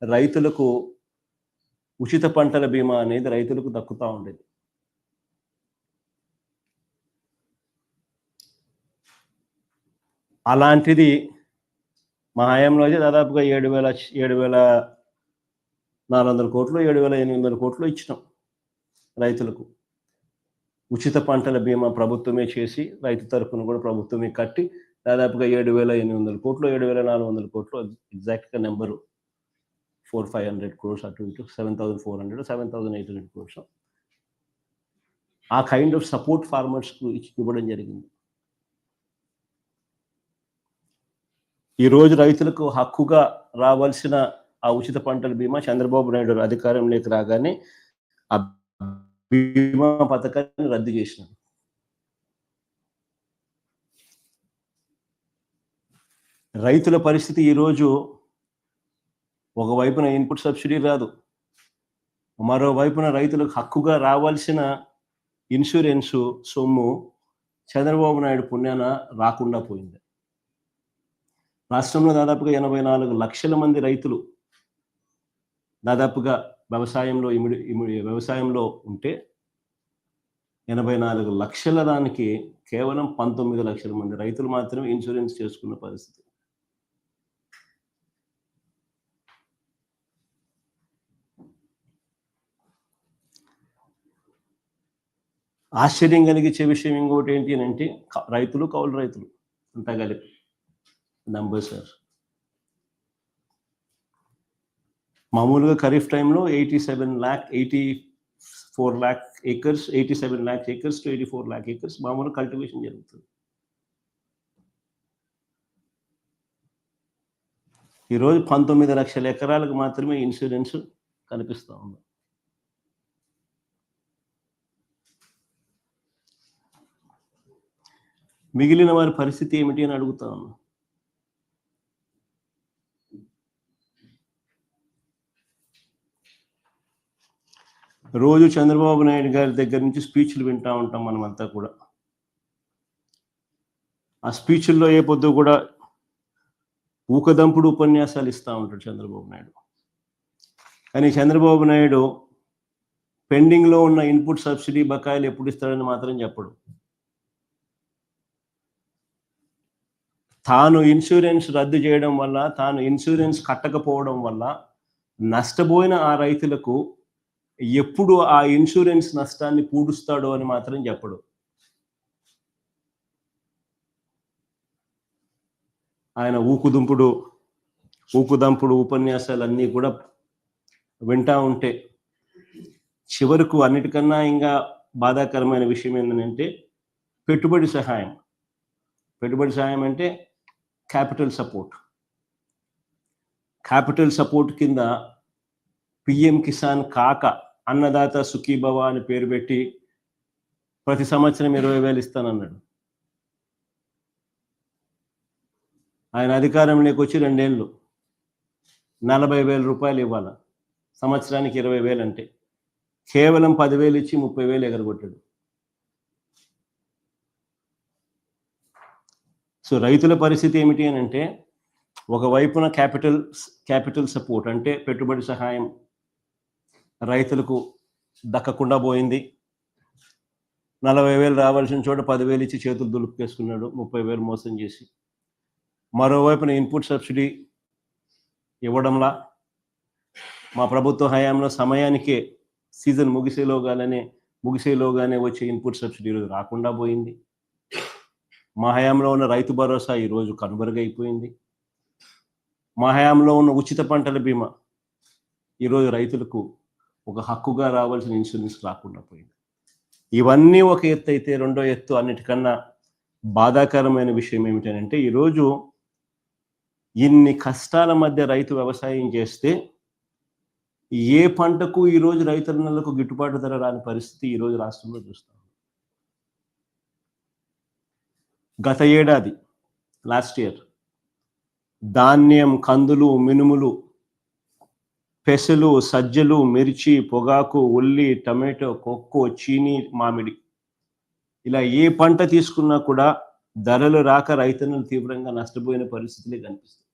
రైతులకు ఉచిత పంటల బీమా అనేది రైతులకు దక్కుతా ఉండేది. అలాంటిది మా హయాంలో అయితే దాదాపుగా 7,400 కోట్లు 7,800 కోట్లు ఇచ్చినాం రైతులకు. ఉచిత పంటల బీమా ప్రభుత్వమే చేసి రైతు తరపున కూడా ప్రభుత్వమే కట్టి దాదాపుగా 7,800 కోట్లు 7,400 కోట్లు ఎగ్జాక్ట్గా నెంబరు 400-500 crores అటు ఇటు 7,400-7,800 crores ఆ కైండ్ ఆఫ్ సపోర్ట్ ఫార్మర్స్కు ఇవ్వడం జరిగింది. ఈరోజు రైతులకు హక్కుగా రావాల్సిన ఆ ఉచిత పంటల బీమా చంద్రబాబు నాయుడు అధికారంలోకి రాగానే ఆ బీమా పథకాన్ని రద్దు చేసినారు. రైతుల పరిస్థితి ఈరోజు ఒకవైపున ఇన్పుట్ సబ్సిడీ రాదు, మరోవైపున రైతులకు హక్కుగా రావాల్సిన ఇన్సూరెన్సు సొమ్ము చంద్రబాబు నాయుడు పుణ్యాన రాకుండా పోయింది. రాష్ట్రంలో దాదాపుగా 84 లక్షల మంది రైతులు దాదాపుగా వ్యవసాయంలో ఉంటే 84 లక్షల దానికి కేవలం 19 లక్షల మంది రైతులు మాత్రమే ఇన్సూరెన్స్ చేసుకున్న పరిస్థితి. ఆశ్చర్యం కలిగించే విషయం ఇంకోటి ఏంటి అంటే కౌలు రైతులు అంతా కలిపి నంబర్స్ సార్. మామూలుగా ఖరీఫ్ టైంలో 84 lakh acres 87 lakh acres to 84 lakh acres మామూలు కల్టివేషన్ జరుగుతుంది. ఈరోజు 19 లక్షల ఎకరాలకు మాత్రమే ఇన్సూరెన్స్ కనిపిస్తూ ఉంది. మిగిలిన వారి పరిస్థితి ఏమిటి అని అడుగుతా ఉన్నా. రోజు చంద్రబాబు నాయుడు గారి దగ్గర నుంచి స్పీచ్లు వింటూ ఉంటాం మనమంతా కూడా. ఆ స్పీచ్ల్లో ఏ పొద్దు కూడా ఊకదంపుడు ఉపన్యాసాలు ఇస్తూ ఉంటాడు చంద్రబాబు నాయుడు. కానీ చంద్రబాబు నాయుడు పెండింగ్లో ఉన్న ఇన్పుట్ సబ్సిడీ బకాయిలు ఎప్పుడు ఇస్తాడని మాత్రం చెప్పడు. తాను ఇన్సూరెన్స్ రద్దు చేయడం వల్ల, తాను ఇన్సూరెన్స్ కట్టకపోవడం వల్ల నష్టపోయిన ఆ రైతులకు ఎప్పుడు ఆ ఇన్సూరెన్స్ నష్టాన్ని పూడుస్తాడో అని మాత్రం చెప్పడు. ఆయన ఊకుదంపుడు ఉపన్యాసాలన్నీ కూడా వింటా ఉంటే చివరకు అన్నిటికన్నా ఇంకా బాధాకరమైన విషయం ఏంటంటే పెట్టుబడి సహాయం అంటే క్యాపిటల్ సపోర్ట్ కింద పిఎం కిసాన్ కాక అన్నదాత సుఖీభవ అని పేరు పెట్టి ప్రతి సంవత్సరం 20,000 ఇస్తానన్నాడు. ఆయన అధికారంలోకి వచ్చి 2 ఏళ్ళు 40,000 రూపాయలు ఇవ్వాలి, సంవత్సరానికి 20,000 అంటే కేవలం 10,000 ఇచ్చి 30,000 ఎగరగొట్టాడు. సో రైతుల పరిస్థితి ఏమిటి అని అంటే ఒకవైపున క్యాపిటల్ సపోర్ట్ అంటే పెట్టుబడి సహాయం రైతులకు దక్కకుండా పోయింది. 40,000 రావాల్సిన చోట 10,000 ఇచ్చి చేతులు దులుపుకేసుకున్నాడు 30,000 మోసం చేసి. మరోవైపున ఇన్పుట్ సబ్సిడీ ఇవ్వడంలా మా ప్రభుత్వ హయాంలో సమయానికే సీజన్ ముగిసేలోగానే వచ్చే ఇన్పుట్ సబ్సిడీ రాకుండా పోయింది. మా హయాంలో ఉన్న రైతు భరోసా ఈరోజు కనుమరుగైపోయింది. మా హయాంలో ఉన్న ఉచిత పంటల బీమా ఈరోజు రైతులకు ఒక హక్కుగా రావాల్సిన ఇన్సూరెన్స్ రాకుండా పోయింది. ఇవన్నీ ఒక ఎత్తు అయితే రెండో ఎత్తు అన్నిటికన్నా బాధాకరమైన విషయం ఏమిటంటే ఈరోజు ఇన్ని కష్టాల మధ్య రైతు వ్యవసాయం చేస్తే ఏ పంటకు ఈరోజు రైతన్నలకు గిట్టుబాటు ధర రాని పరిస్థితి ఈరోజు రాష్ట్రంలో చూస్తాం. గత ఏడాది లాస్ట్ ఇయర్ ధాన్యం, కందులు, మినుములు, పెసలు, సజ్జలు, మిర్చి, పొగాకు, ఉల్లి, టమాటో, కొక్కో, చీనీ, మామిడి ఇలా ఏ పంట తీసుకున్నా కూడా ధరలు రాక రైతన్నలు తీవ్రంగా నష్టపోయిన పరిస్థితులే కనిపిస్తాయి.